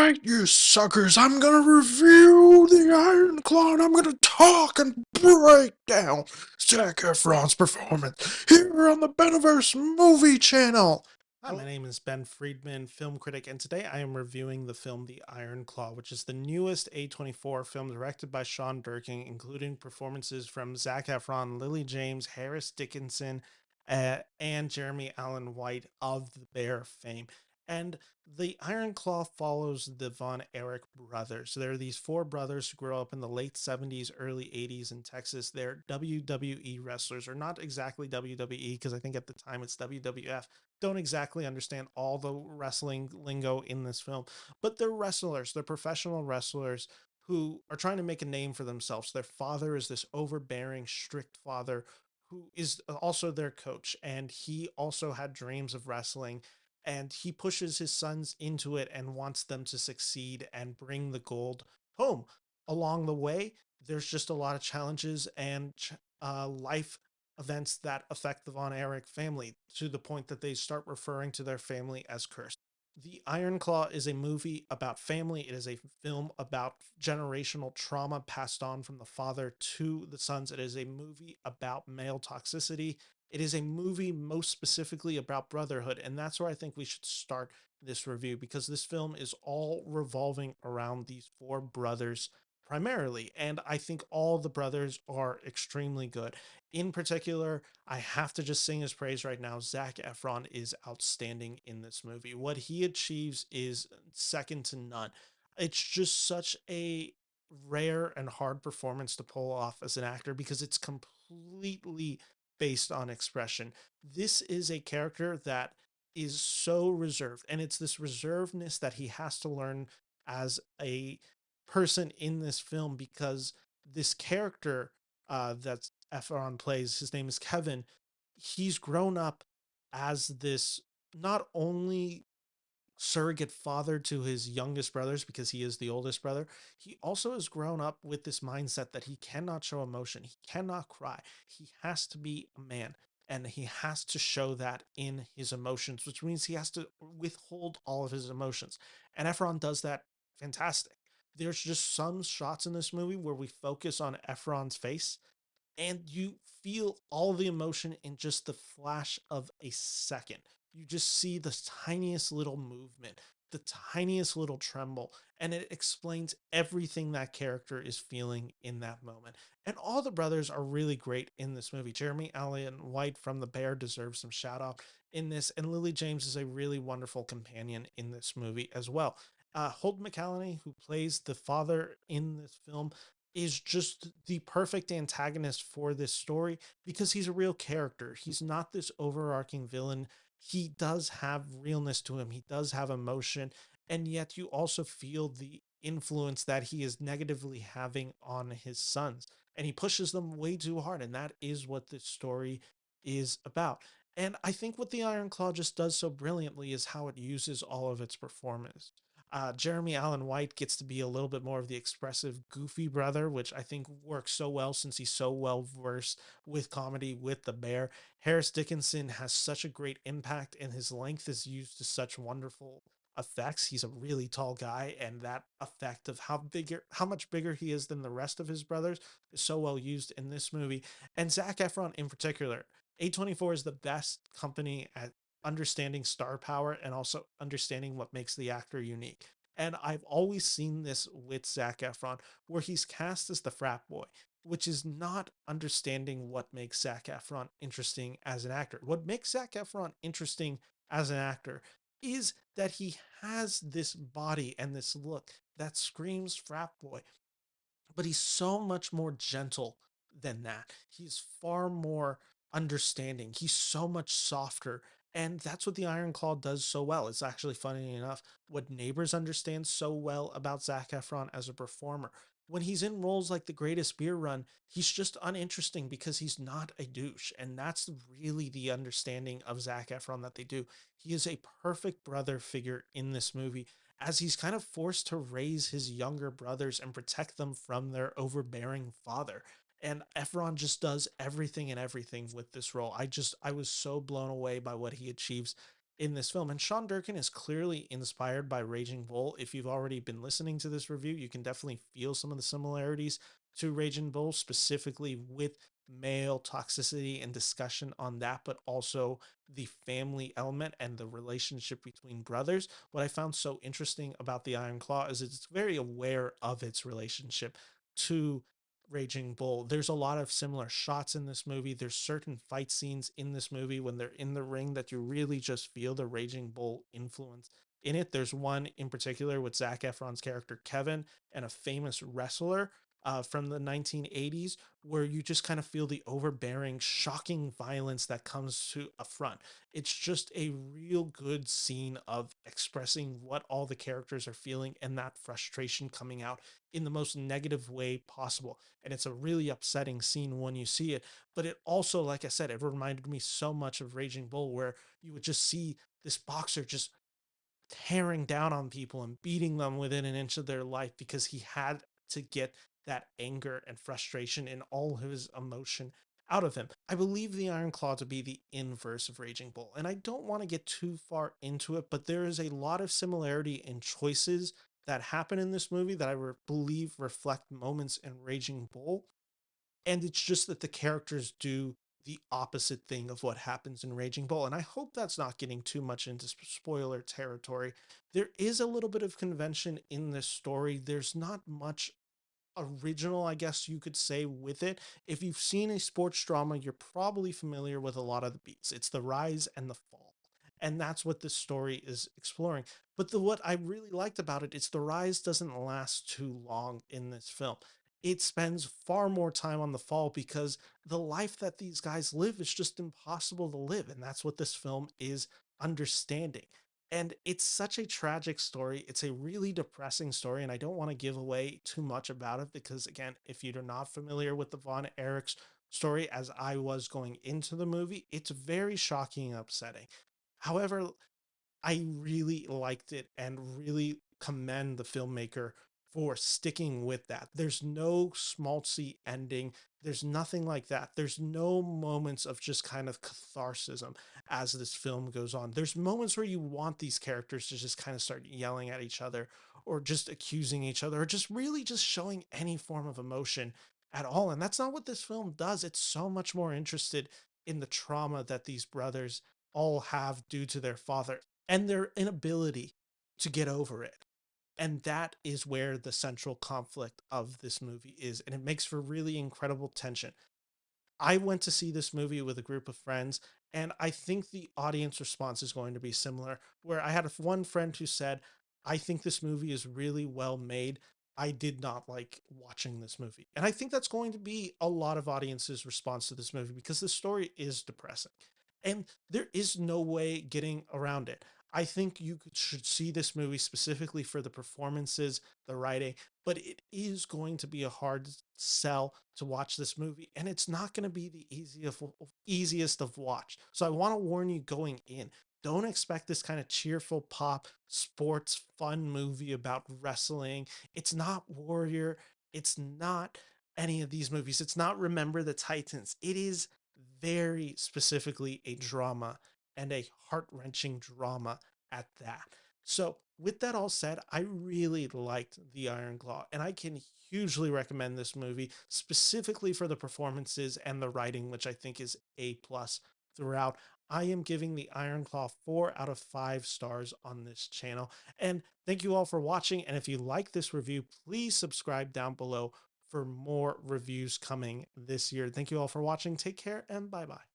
right, you suckers, I'm gonna review the Iron Claw and I'm gonna talk and break down Zac Efron's performance here on the Beniverse Movie Channel. Hi, my name is Ben Friedman, film critic, and today I am reviewing the film The Iron Claw, which is the newest A24 film directed by Sean Durkin, including performances from Zac Efron, Lily James, Harris Dickinson, and Jeremy Allen White of the Bear fame. And The Iron Claw follows the Von Erich brothers. There are these four brothers who grow up in the late 70s, early 80s in Texas. They're WWE wrestlers, or not exactly WWE, because I think at the time it's WWF. Don't exactly understand all the wrestling lingo in this film, but they're wrestlers. They're professional wrestlers who are trying to make a name for themselves. Their father is this overbearing, strict father who is also their coach, and he also had dreams of wrestling, and he pushes his sons into it and wants them to succeed and bring the gold home. Along the way, there's just a lot of challenges and life events that affect the Von Erich family to the point that they start referring to their family as cursed. The Iron Claw is a movie about family. It is a film about generational trauma passed on from the father to the sons. It is a movie about male toxicity. It is a movie most specifically about brotherhood. And that's where I think we should start this review, because this film is all revolving around these four brothers primarily. And I think all the brothers are extremely good. In particular, I have to just sing his praise right now. Zac Efron is outstanding in this movie. What he achieves is second to none. It's just such a rare and hard performance to pull off as an actor, because it's completely based on expression. This is a character that is so reserved, and it's this reservedness that he has to learn as a person in this film, because this character that Efron plays, his name is Kevin. He's grown up as this not only surrogate father to his youngest brothers, because he is the oldest brother, he also has grown up with this mindset that he cannot show emotion. He cannot cry. He has to be a man. And he has to show that in his emotions, which means he has to withhold all of his emotions. And Efron does that fantastic. There's just some shots in this movie where we focus on Efron's face, and you feel all the emotion in just the flash of a second. You just see the tiniest little movement, the tiniest little tremble, and it explains everything that character is feeling in that moment. And all the brothers are really great in this movie. Jeremy Allen White from The Bear deserves some shout out in this, and Lily James is a really wonderful companion in this movie as well. Holt McCallany, who plays the father in this film, is just the perfect antagonist for this story, because he's a real character. He's not this overarching villain. He does have realness to him, he does have emotion, and yet you also feel the influence that he is negatively having on his sons. And he pushes them way too hard. And that is what this story is about. And I think what the Iron Claw just does so brilliantly is how it uses all of its performance. Jeremy Allen White gets to be a little bit more of the expressive, goofy brother, which I think works so well since he's so well versed with comedy with the bear. Harris Dickinson has such a great impact, and his length is used to such wonderful effects. He's a really tall guy, and that effect of how much bigger he is than the rest of his brothers is so well used in this movie. And Zac Efron in particular, A24 is the best company at understanding star power and also understanding what makes the actor unique. And I've always seen this with Zac Efron, where he's cast as the frat boy, which is not understanding what makes Zac Efron interesting as an actor. What makes Zac Efron interesting as an actor is that he has this body and this look that screams frat boy, but he's so much more gentle than that. He's far more understanding. He's so much softer. And that's what the Iron Claw does so well. It's actually, funny enough, what Neighbors understands so well about Zac Efron as a performer. When he's in roles like The Greatest Beer Run, he's just uninteresting because he's not a douche. And that's really the understanding of Zac Efron that they do. He is a perfect brother figure in this movie, as he's kind of forced to raise his younger brothers and protect them from their overbearing father. And Efron just does everything and everything with this role. I was so blown away by what he achieves. in this film. And Sean Durkin is clearly inspired by Raging Bull. If you've already been listening to this review, you can definitely feel some of the similarities to Raging Bull, specifically with male toxicity and discussion on that, but also the family element and the relationship between brothers. What I found so interesting about the Iron Claw is it's very aware of its relationship to Raging Bull. There's a lot of similar shots in this movie. There's certain fight scenes in this movie when they're in the ring that you really just feel the Raging Bull influence in it. There's one in particular with Zac Efron's character Kevin and a famous wrestler from the 1980s, where you just kind of feel the overbearing, shocking violence that comes to a front. It's just a real good scene of expressing what all the characters are feeling and that frustration coming out in the most negative way possible. And it's a really upsetting scene when you see it. But it also, like I said, it reminded me so much of Raging Bull, where you would just see this boxer just tearing down on people and beating them within an inch of their life because he had to get that anger and frustration and all of his emotion out of him. I believe the Iron Claw to be the inverse of Raging Bull, and I don't want to get too far into it, but there is a lot of similarity in choices that happen in this movie that believe reflect moments in Raging Bull, and it's just that the characters do the opposite thing of what happens in Raging Bull. And I hope that's not getting too much into spoiler territory. There is a little bit of convention in this story. There's not much original, I guess you could say, with it. If you've seen a sports drama, you're probably familiar with a lot of the beats. It's the rise and the fall. And that's what this story is exploring. But what I really liked about it is the rise doesn't last too long in this film. It spends far more time on the fall because the life that these guys live is just impossible to live. And that's what this film is understanding. And it's such a tragic story. It's a really depressing story, and I don't want to give away too much about it because, again, if you're not familiar with the Von Erich's story, as I was going into the movie, it's very shocking and upsetting. However, I really liked it and really commend the filmmaker for sticking with that. There's no schmaltzy ending. There's nothing like that. There's no moments of just kind of catharsis as this film goes on. There's moments where you want these characters to just kind of start yelling at each other or just accusing each other or just really just showing any form of emotion at all. And that's not what this film does. It's so much more interested in the trauma that these brothers all have due to their father and their inability to get over it. And that is where the central conflict of this movie is. And it makes for really incredible tension. I went to see this movie with a group of friends, and I think the audience response is going to be similar. Where I had one friend who said, I think this movie is really well made. I did not like watching this movie. And I think that's going to be a lot of audiences' response to this movie because the story is depressing. And there is no way getting around it. I think should see this movie specifically for the performances, the writing, but it is going to be a hard sell to watch this movie, and it's not going to be the easiest of watch. So I want to warn you going in. Don't expect this kind of cheerful pop sports fun movie about wrestling. It's not Warrior. It's not any of these movies. It's not Remember the Titans. It is very specifically a drama and a heart wrenching drama at that. So, with that all said, I really liked The Iron Claw, and I can hugely recommend this movie specifically for the performances and the writing, which I think is A plus throughout. I am giving The Iron Claw 4 out of 5 stars on this channel. And thank you all for watching. And if you like this review, please subscribe down below for more reviews coming this year. Thank you all for watching. Take care and bye bye.